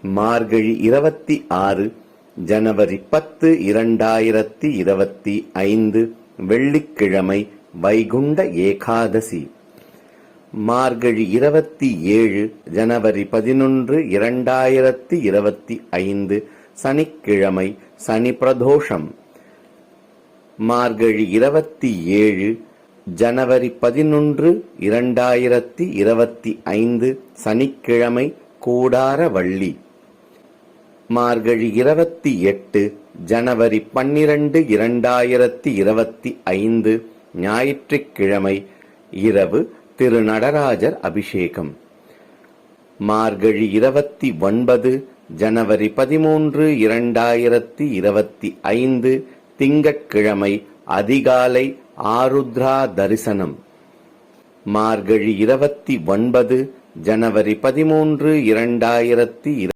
மார்கழி 26 ஜனவரி 10, 2025 வெள்ளிக்கிழமை வைகுண்ட ஏகாதசி. மார்கழி 27 ஜனவரி 11, 2025 சனிக்கிழமை சனி பிரதோஷம். மார்கழி 27 ஜனவரி 11, 2025 சனிக்கிழமை கூடாரவள்ளி. மார்கழி 28 ஜனவரி 12, 2025 ஞாயிற்றுக்கிழமை இரவு திருநடராஜர் அபிஷேகம். மார்கழி 29 ஜனவரி 13, 2025 திங்கட்கிழமை அதிகாலை ஆருத்ரா தரிசனம். மார்கழி 29 ஜனவரி 13, 2025